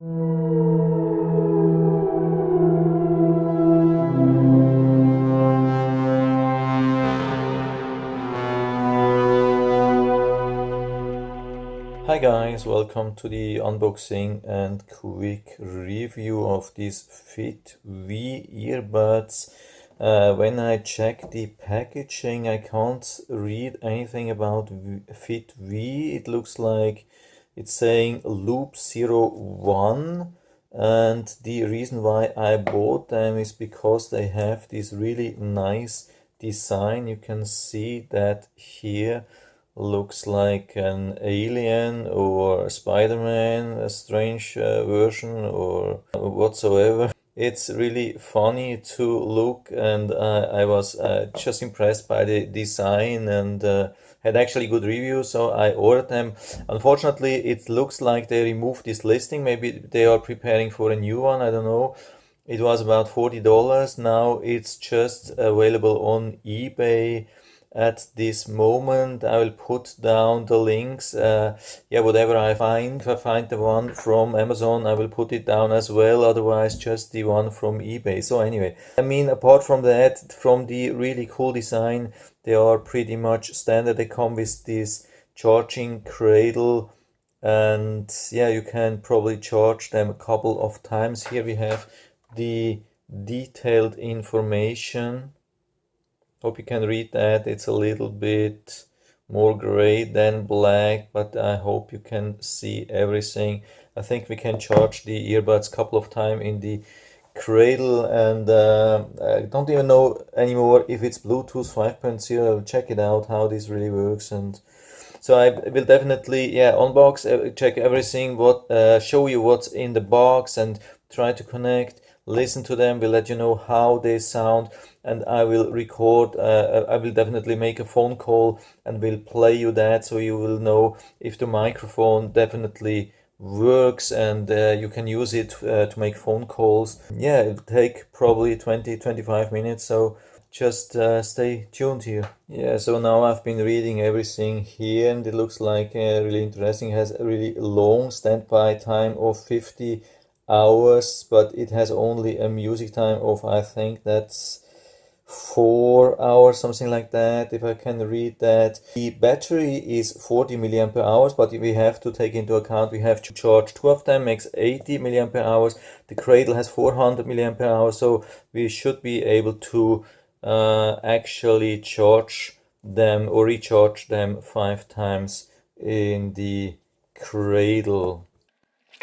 Hi guys, welcome to the unboxing and quick review of these FITVII earbuds. When I check the packaging, I can't read anything about FITVII. It looks like it's saying Loop 01, and the reason why I bought them is because they have this really nice design. You can see that here looks like an alien or Spider-Man, a strange version or whatsoever. It's really funny to look, and I was just impressed by the design and had actually good reviews, so I ordered them. Unfortunately, it looks like they removed this listing. Maybe they are preparing for a new one, I don't know. It was about $40. Now it's just available on eBay at this moment. I will put down the links. Yeah, whatever I find. If I find the one from Amazon, I will put it down as well. Otherwise, just the one from eBay. So anyway, I mean, apart from that, from the really cool design, they are pretty much standard. They come with this charging cradle, and yeah, you can probably charge them a couple of times. Here we have the detailed information. Hope you can read that. It's a little bit more gray than black, but I hope you can see everything. I think we can charge the earbuds a couple of times in the cradle, and I don't even know anymore if it's Bluetooth 5.0. I'll check it out how this really works, and so I will definitely unbox, check everything, show you what's in the box, and try to connect, listen to them. Will let you know how they sound, and I will record. I will definitely make a phone call and will play you that, so you will know if the microphone definitely works, and you can use it to make phone calls. Yeah, it'll take probably 20-25 minutes, so just stay tuned here. Yeah, so now I've been reading everything here, and it looks like really interesting. It has a really long standby time of 50 hours, but it has only a music time of, I think that's 4 hours, something like that, if I can read that. The battery is 40 milliampere hours, but we have to take into account we have to charge 2 of them, makes 80 milliampere hours. The cradle has 400 milliampere hours, so we should be able to actually charge them or recharge them 5 times in the cradle.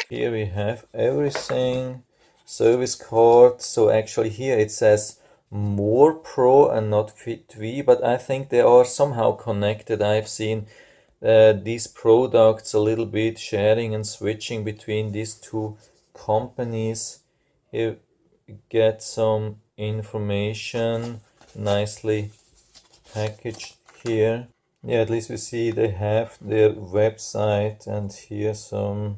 Here we have everything, service card. So actually here it says More Pro and not FITVII, but I think they are somehow connected. I've seen these products a little bit sharing and switching between these two companies. Here we get some information nicely packaged here. Yeah, at least we see they have their website, and here some,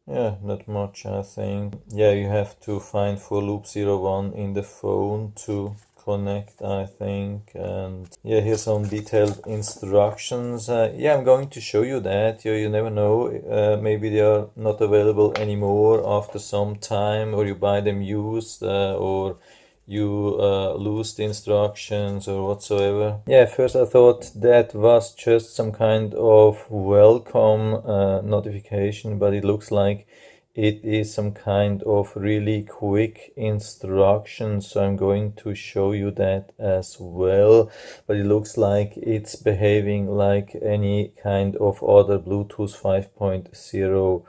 yeah, not much, I think. Yeah, you have to find for Loop 01 in the phone to connect, I think. And yeah, here's some detailed instructions. Yeah, I'm going to show you that. You never know, maybe they are not available anymore after some time, or you buy them used, or you lose the instructions or whatsoever. Yeah, first I thought that was just some kind of welcome notification, but it looks like it is some kind of really quick instructions, so I'm going to show you that as well. But it looks like it's behaving like any kind of other Bluetooth 5.0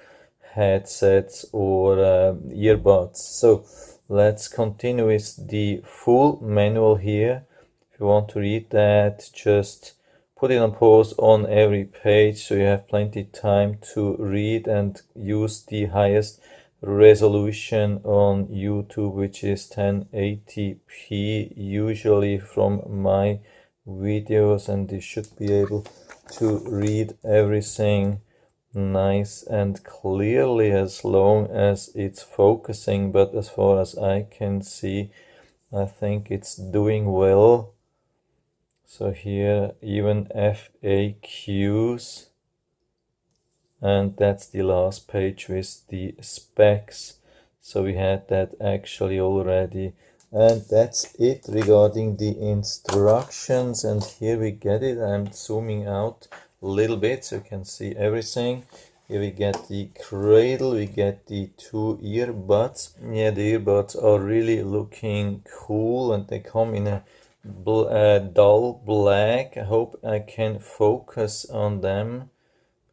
headsets or earbuds. So let's continue with the full manual here. If you want to read that, just put it on pause on every page, so you have plenty time to read and use the highest resolution on YouTube, which is 1080p usually from my videos, and you should be able to read everything nice and clearly as long as it's focusing. But as far as I can see, I think it's doing well. So here even FAQs And that's the last page with the specs. So we had that actually already. And that's it regarding the instructions. And here we get it. I'm zooming out a little bit so you can see everything. Here we get the cradle, we get the two earbuds. Yeah, the earbuds are really looking cool and they come in a dull black. I hope I can focus on them.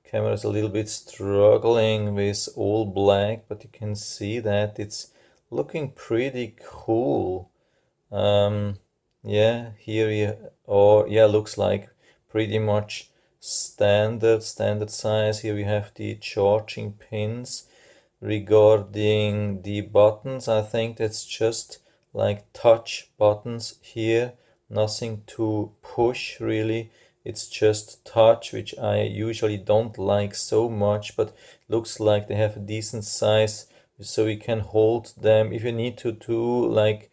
Camera is a little bit struggling with all black, but you can see that it's looking pretty cool. Yeah, here you are. Yeah, looks like pretty much standard size. Here we have the charging pins. Regarding the buttons, I think that's just like touch buttons here, nothing to push really. It's just touch, which I usually don't like so much, but looks like they have a decent size, so we can hold them if you need to do like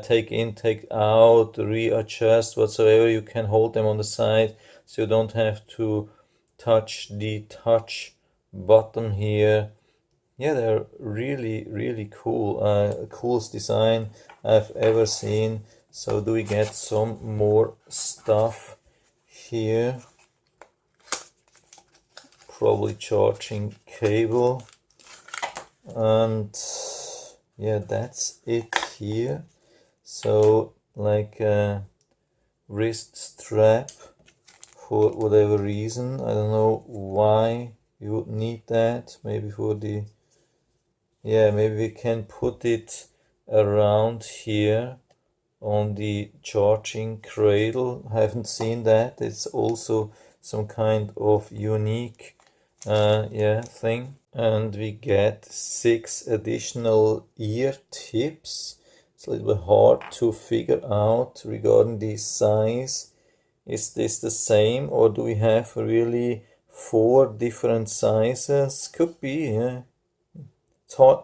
take in, take out, readjust, whatsoever. You can hold them on the side, so you don't have to touch the touch button here. Yeah, they're really cool. Coolest design I've ever seen. So do we get some more stuff here? Probably charging cable. And yeah, that's it here. So like a wrist strap for whatever reason. I don't know why you would need that. Maybe for the, yeah, maybe we can put it around here on the charging cradle. I haven't seen that. It's also some kind of unique yeah, thing. And we get 6 additional ear tips. It's a little bit hard to figure out regarding the size. Is this the same, or do we have really 4 different sizes? Could be, yeah.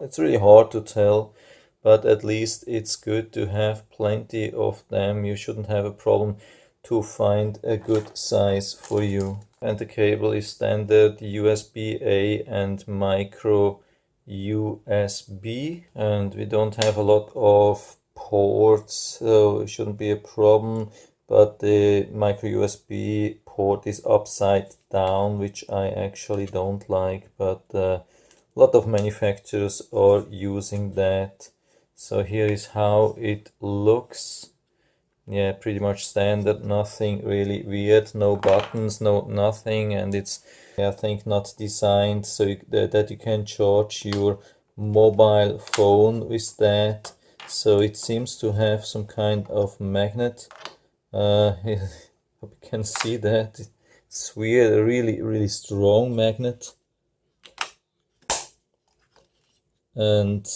It's really hard to tell, but at least it's good to have plenty of them. You shouldn't have a problem to find a good size for you. And the cable is standard USB-A and micro USB, and we don't have a lot of ports, so it shouldn't be a problem. But the micro USB port is upside down, which I actually don't like, but a lot of manufacturers are using that. So here is how it looks. Yeah, pretty much standard, nothing really weird, no buttons, no nothing, and it's, I think, not designed so that you can charge your mobile phone with that. So it seems to have some kind of magnet. Hope you can see that. It's weird, a really strong magnet. And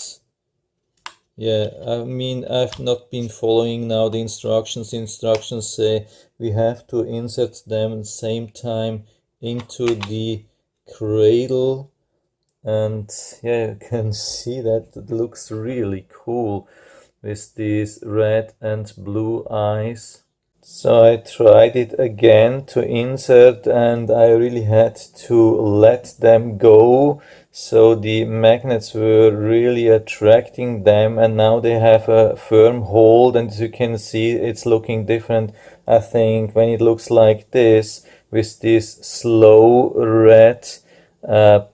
yeah, I mean, I've not been following now the instructions. The instructions say we have to insert them at the same time into the cradle. And yeah, you can see that it looks really cool with these red and blue eyes. So I tried it again to insert, and I really had to let them go. So the magnets were really attracting them, and now they have a firm hold, and as you can see, it's looking different. I think when it looks like this with this slow red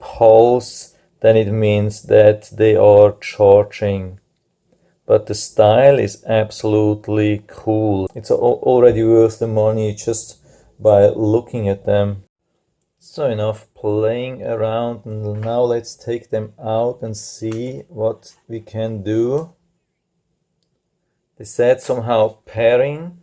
pulse, then it means that they are charging. But the style is absolutely cool. It's already worth the money just by looking at them. So enough playing around, and now let's take them out and see what we can do. They said somehow pairing.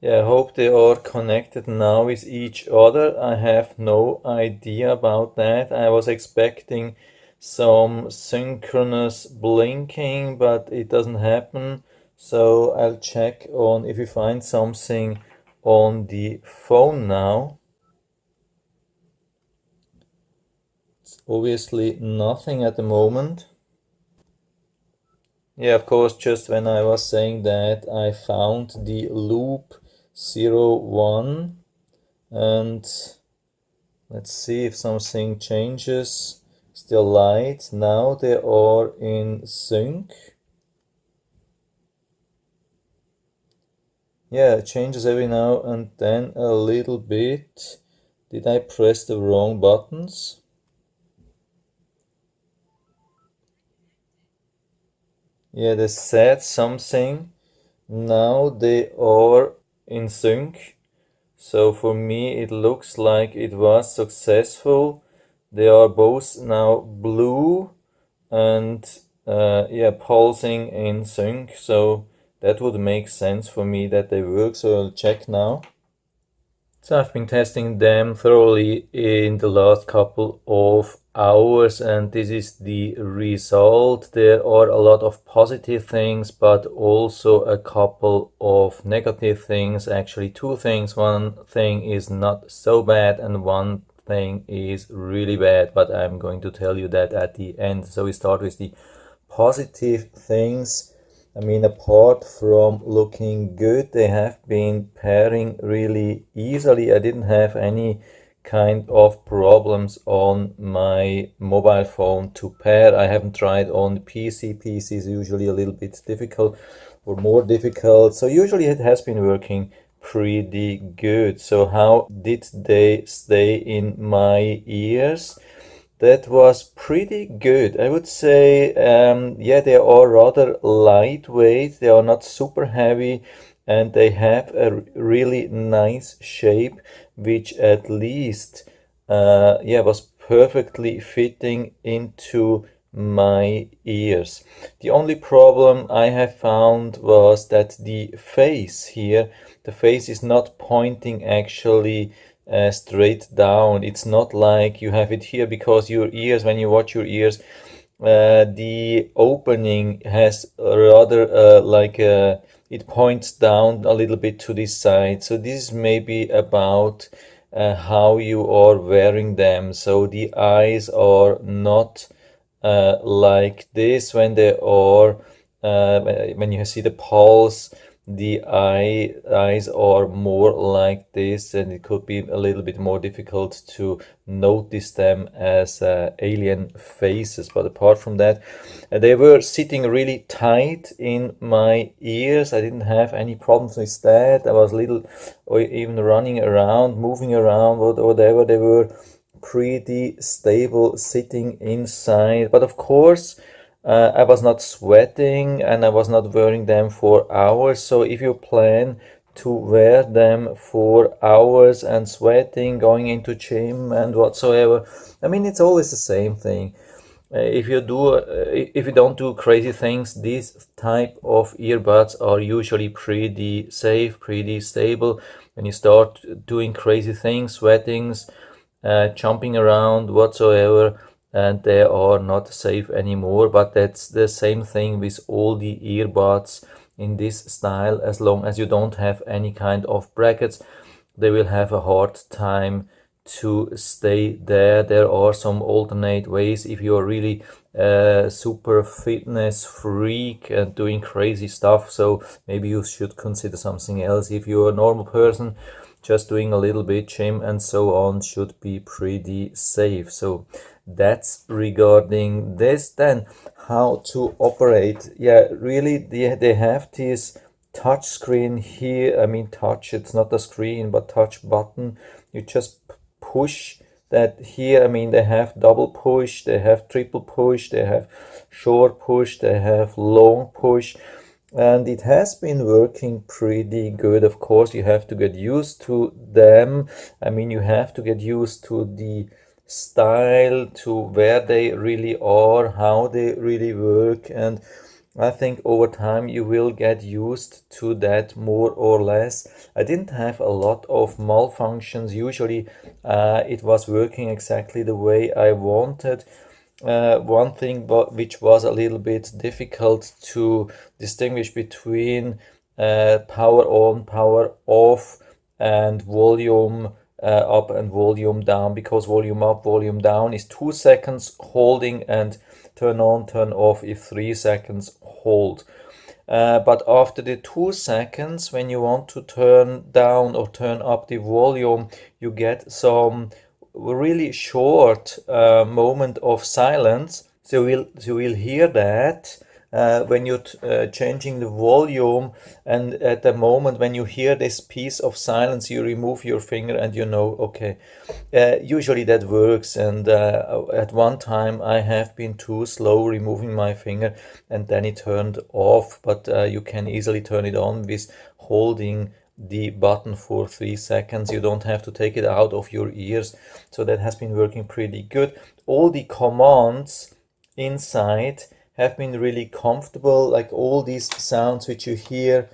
Yeah, I hope they are connected now with each other. I have no idea about that. I was expecting some synchronous blinking, but it doesn't happen. So I'll check on if we find something on the phone now. It's obviously nothing at the moment. Yeah, of course, just when I was saying that, I found the loop 01, and let's see if something changes. Still light. Now they are in sync. Yeah, it changes every now and then a little bit. Did I press the wrong buttons? Yeah, they said something. Now they are in sync. So for me, it looks like it was successful. They are both now blue and yeah, pulsing in sync. So that would make sense for me that they work. So I'll check now. So I've been testing them thoroughly in the last couple of hours, and this is the result. There are a lot of positive things, but also a couple of negative things. Actually, two things. One thing is not so bad, and one thing is really bad, but I'm going to tell you that at the end. So we start with the positive things. I mean, apart from looking good, they have been pairing really easily. I didn't have any kind of problems on my mobile phone to pair. I haven't tried on the PC. PC is usually a little bit difficult or more difficult. So usually it has been working pretty good. So how did they stay in my ears? That was pretty good. I would say, yeah, they are rather lightweight. They are not super heavy, and they have a really nice shape, which at least, yeah, was perfectly fitting into my ears. The only problem I have found was that the face here, the face is not pointing actually straight down. It's not like you have it here, because your ears, when you watch your ears, the opening has rather like it points down a little bit to this side. So this is maybe about how you are wearing them. So the eyes are not like this when they are when you see the pulse. The eyes are more like this, and it could be a little bit more difficult to notice them as alien faces. But apart from that, they were sitting really tight in my ears. I didn't have any problems with that. I was little, or even running around, moving around, whatever. They were pretty stable sitting inside. But of course, I was not sweating, and I was not wearing them for hours. So if you plan to wear them for hours and sweating, going into gym and whatsoever, I mean, it's always the same thing. If you don't do crazy things, these type of earbuds are usually pretty safe, pretty stable. When you start doing crazy things, sweatings, jumping around whatsoever, and they are not safe anymore. But that's the same thing with all the earbuds in this style. As long as you don't have any kind of brackets, they will have a hard time to stay there. There are some alternate ways if you're really super fitness freak and doing crazy stuff. So maybe you should consider something else. If you're a normal person, just doing a little bit gym and so on should be pretty safe. So that's regarding this. Then how to operate. Yeah, really, they have this touch screen here. I mean, touch, it's not a screen, but touch button. You just push that here. I mean, they have double push, they have triple push, they have short push, they have long push, and it has been working pretty good. Of course, you have to get used to them. I mean, you have to get used to the style, to where they really are, how they really work, and I think over time you will get used to that more or less. I didn't have a lot of malfunctions. Usually it was working exactly the way I wanted. One thing which was a little bit difficult to distinguish between power on, power off, and volume up and volume down, because volume up, volume down is 2 seconds holding, and turn on, turn off is 3 seconds hold. But after the 2 seconds, when you want to turn down or turn up the volume, you get some really short moment of silence. So we'll hear that when you're changing the volume, and at the moment when you hear this piece of silence, you remove your finger and you know, okay, usually that works. And at one time I have been too slow removing my finger, and then it turned off. But you can easily turn it on with holding the button for 3 seconds. You don't have to take it out of your ears. So that has been working pretty good. All the commands inside have been really comfortable, like all these sounds which you hear.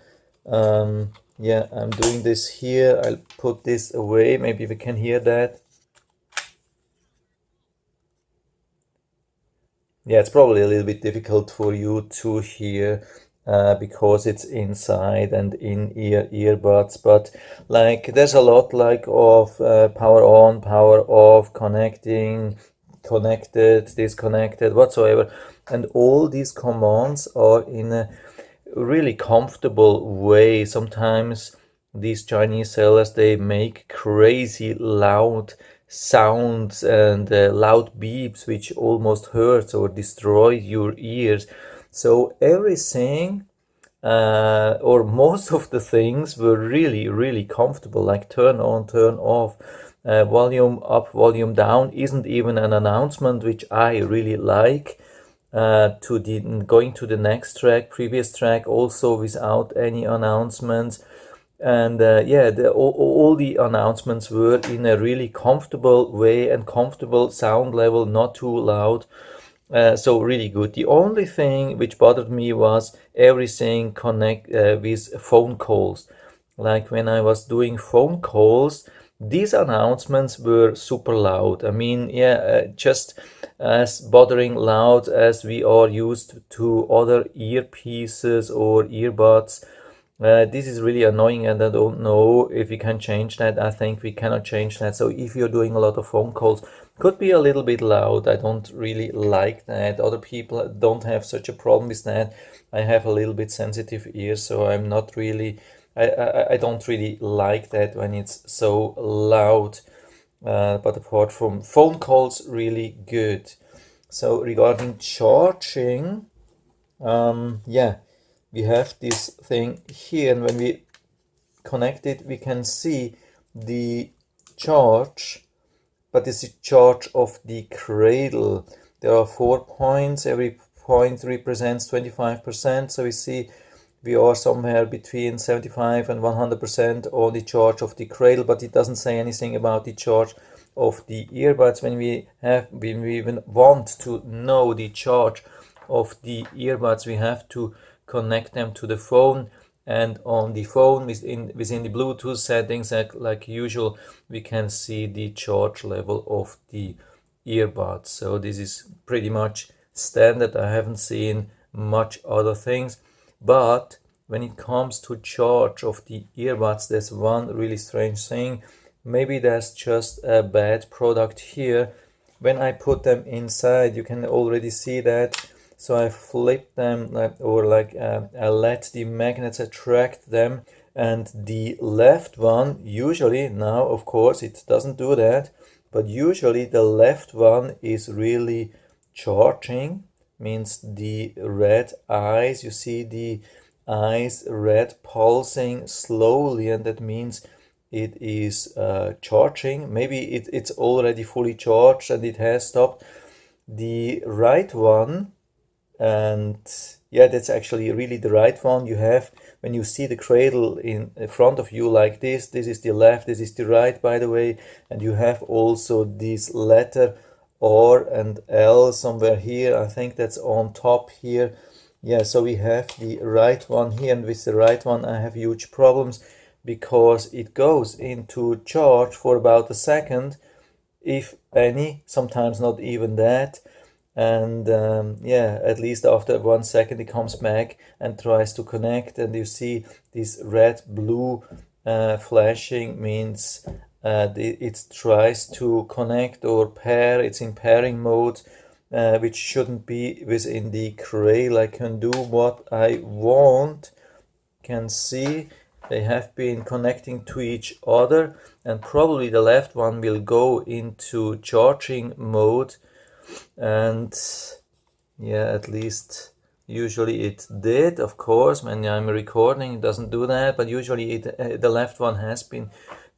Yeah, I'm doing this here. I'll put this away. Maybe we can hear that. Yeah, it's probably a little bit difficult for you to hear because it's inside and in earbuds, but like there's a lot like of power on, power off, connecting, connected, disconnected, whatsoever. And all these commands are in a really comfortable way. Sometimes these Chinese sellers, they make crazy loud sounds and loud beeps which almost hurts or destroy your ears. So everything or most of the things were really comfortable, like turn on, turn off, volume up, volume down isn't even an announcement, which I really like. To the going to the next track, previous track also without any announcements. And yeah, all the announcements were in a really comfortable way and comfortable sound level, not too loud. So really good. The only thing which bothered me was everything connect with phone calls. Like when I was doing phone calls, these announcements were super loud. I mean, yeah, just as bothering loud as we are used to other earpieces or earbuds. This is really annoying, and I don't know if we can change that. I think we cannot change that. So if you're doing a lot of phone calls, could be a little bit loud. I don't really like that. Other people don't have such a problem with that. I have a little bit sensitive ears, so I'm not really, I don't really like that when it's so loud. But apart from phone calls, really good. So regarding charging, yeah, we have this thing here, and when we connect it, we can see the charge, but this is charge of the cradle. There are 4 points. Every point represents 25%. So we see we are somewhere between 75 and 100% on the charge of the cradle, but it doesn't say anything about the charge of the earbuds. When we even want to know the charge of the earbuds, we have to connect them to the phone, and on the phone within the Bluetooth settings, like usual, we can see the charge level of the earbuds. So this is pretty much standard. I haven't seen much other things, but when it comes to charge of the earbuds, there's one really strange thing. Maybe there's just a bad product here. When I put them inside, you can already see that. So I flip them, I let the magnets attract them, and the left one, usually, now of course it doesn't do that, but usually the left one is really charging, means the red eyes, you see the eyes red pulsing slowly, and that means it is charging. Maybe it's already fully charged and it has stopped. The right one, and yeah, that's actually really the right one. You have, when you see the cradle in front of you like this is the left, this is the right, by the way, and you have also this letter R and L somewhere here. I think that's on top here. Yeah, so we have the right one here, and with the right one I have huge problems because it goes into charge for about a second, if any, sometimes not even that. And yeah, at least after 1 second it comes back and tries to connect, and you see this red blue flashing means it tries to connect or pair. It's in pairing mode, which shouldn't be within the cradle. I can do what I want. Can see they have been connecting to each other, and probably the left one will go into charging mode, and yeah, at least usually it did. Of course, when I'm recording it doesn't do that, but usually the left one has been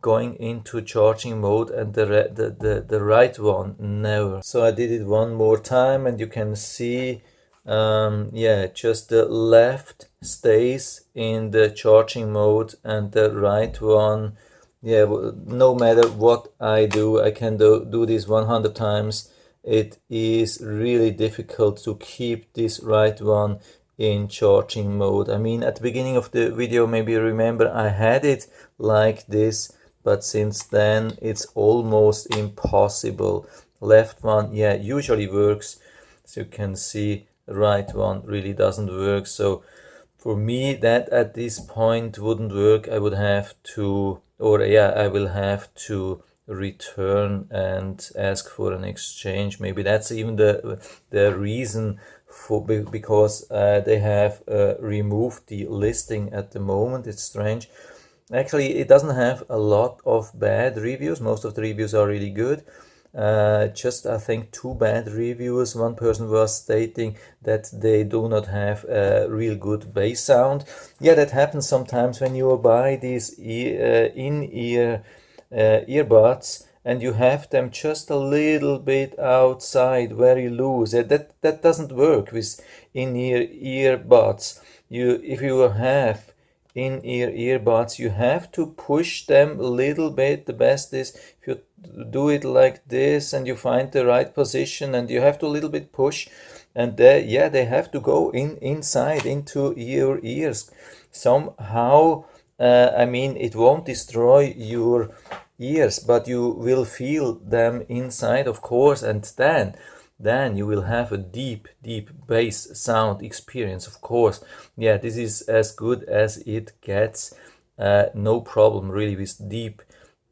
going into charging mode, and the right one never. So I did it one more time, and you can see yeah, just the left stays in the charging mode, and the right one, yeah, no matter what I do, I can do this 100 times. It is really difficult to keep this right one in charging mode. I mean, at the beginning of the video, maybe you remember I had it like this, but since then it's almost impossible. Left one, yeah, usually works. So you can see the right one really doesn't work. So for me, that at this point wouldn't work. I would have to, or yeah, I will have to return and ask for an exchange. Maybe that's even the reason for, because they have removed the listing at the moment. It's strange. Actually, it doesn't have a lot of bad reviews. Most of the reviews are really good. Just I think 2 bad reviews. One person was stating that they do not have a real good bass sound. Yeah, that happens sometimes when you buy these in-ear earbuds and you have them just a little bit outside, very loose. That doesn't work with in-ear earbuds. If you have in-ear earbuds, you have to push them a little bit. The best is if you do it like this and you find the right position, and you have to a little bit push, and yeah, they have to go inside into your ears somehow. I mean, it won't destroy your ears, but you will feel them inside, of course, and then you will have a deep bass sound experience, of course. Yeah, this is as good as it gets. No problem really with deep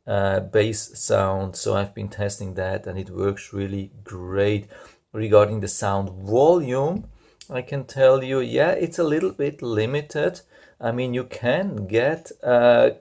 bass sound. So I've been testing that and it works really great. Regarding the sound volume, I can tell you, yeah, it's a little bit limited. I mean, you can get a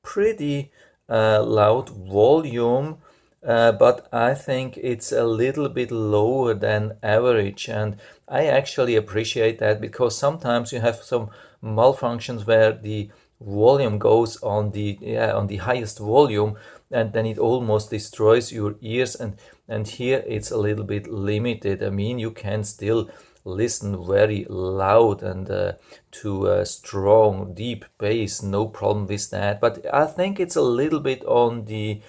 pretty loud volume, but I think it's a little bit lower than average, and I actually appreciate that, because sometimes you have some malfunctions where the volume goes on the highest volume, and then it almost destroys your ears, and here it's a little bit limited. I mean, you can still listen very loud and to strong deep bass, no problem with that, but I think it's a little bit on the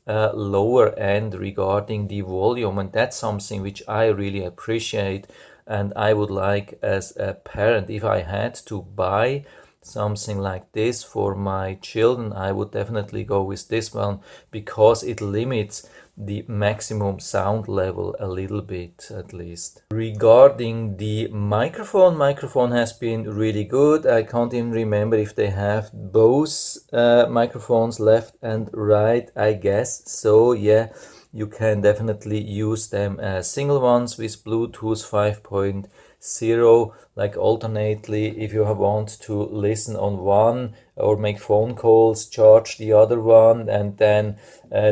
lower end regarding the volume, and that's something which I really appreciate. And I would like, as a parent, if I had to buy something like this for my children, I would definitely go with this one, because it limits the maximum sound level a little bit, at least. Regarding the microphone has been really good. I can't even remember if they have both microphones, left and right, I guess. So yeah, you can definitely use them as single ones with Bluetooth 5.0, like alternately. If you want to listen on one or make phone calls, charge the other one, and then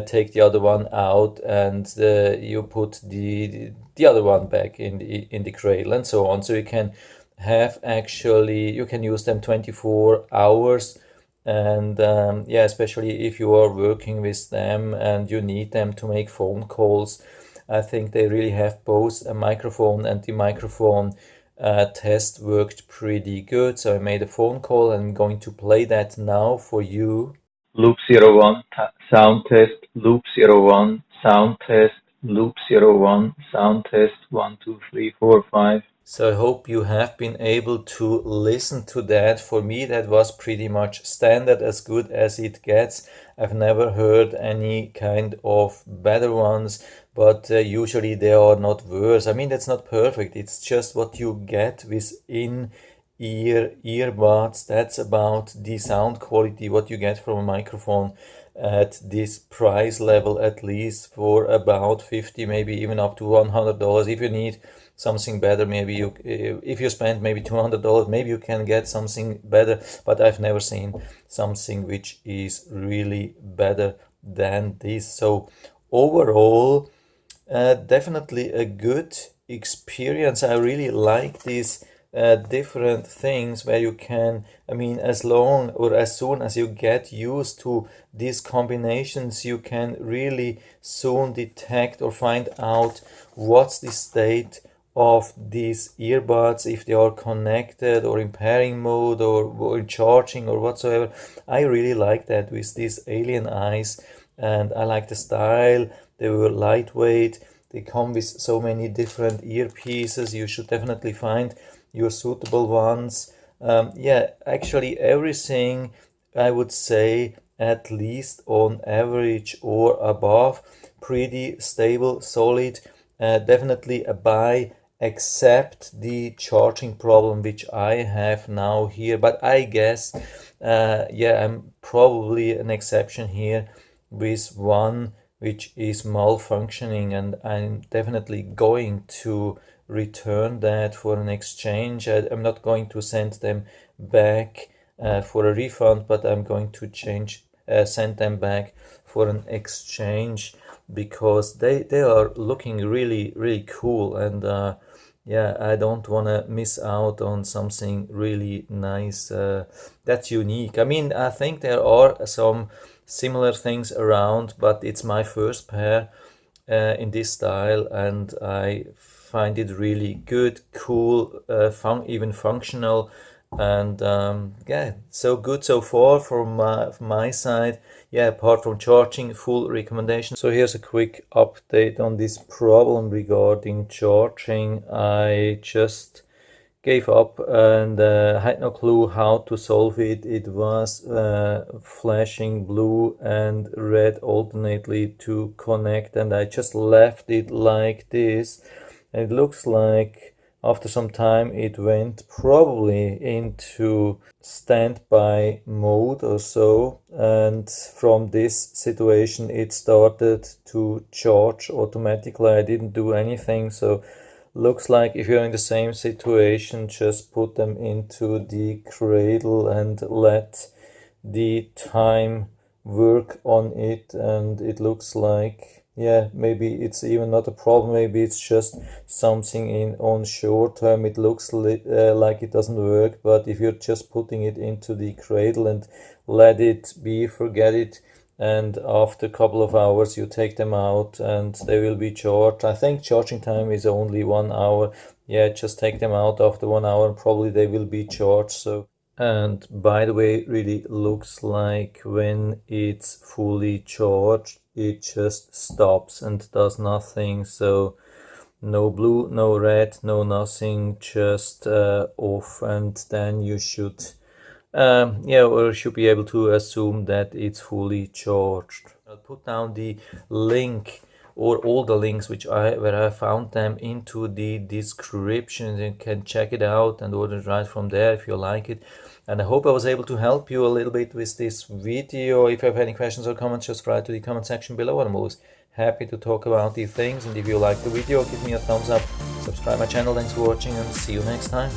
take the other one out, and you put the other one back in the cradle, and so on. So you can have, actually, you can use them 24 hours. And yeah, especially if you are working with them and you need them to make phone calls, I think they really have both a microphone, and the microphone test worked pretty good. So I made a phone call, and I'm going to play that now for you. Loop 01, sound test, loop 01, sound test, loop 01, sound test, 1, 2, 3, 4, 5. So I hope you have been able to listen to that. For me, that was pretty much standard, as good as it gets. I've never heard any kind of better ones, but usually they are not worse. I mean, that's not perfect. It's just what you get with earbuds. That's about the sound quality what you get from a microphone at this price level, at least for about 50, maybe even up to $100. If you need something better, maybe you, if you spend maybe $200, maybe you can get something better, but I've never seen something which is really better than this. So overall, definitely a good experience. I really like these different things where you can, I mean, as long or as soon as you get used to these combinations, you can really soon detect or find out what's the state of these earbuds, if they are connected or in pairing mode or in charging or whatsoever. I really like that with these alien eyes, and I like the style. They were lightweight. They come with so many different earpieces. You should definitely find your suitable ones. Yeah, actually everything, I would say, at least on average or above, pretty stable, solid. Definitely a buy, except the charging problem which I have now here. But I guess, yeah, I'm probably an exception here with one which is malfunctioning, and I'm definitely going to return that for an exchange. I'm not going to send them back for a refund, but I'm going to send them back for an exchange, because they are looking really cool, and yeah, I don't want to miss out on something really nice that's unique. I mean, I think there are some similar things around, but it's my first pair in this style, and I find it really good, cool, even functional, and yeah, so good so far from my side. Yeah, apart from charging, full recommendation. So here's a quick update on this problem regarding charging. I just gave up and had no clue how to solve it. It was flashing blue and red alternately to connect, and I just left it like this. And it looks like after some time it went probably into standby mode or so, and from this situation it started to charge automatically. I didn't do anything, so looks like if you're in the same situation, just put them into the cradle and let the time work on it, and it looks like, yeah, maybe it's even not a problem. Maybe it's just something on short term. It looks like it doesn't work, but if you're just putting it into the cradle and let it be, forget it, and after a couple of hours you take them out and they will be charged. I think charging time is only 1 hour. Yeah, just take them out after 1 hour and probably they will be charged. So, and by the way, it really looks like when it's fully charged it just stops and does nothing. So no blue, no red, no nothing, just off, and then you should yeah, or should be able to assume that it's fully charged. I'll put down the link, or all the links where I found them, into the description. You can check it out and order it right from there if you like it. And I hope I was able to help you a little bit with this video. If you have any questions or comments, just write to the comment section below. I'm always happy to talk about these things. And if you like the video, give me a thumbs up, subscribe my channel. Thanks for watching, and see you next time.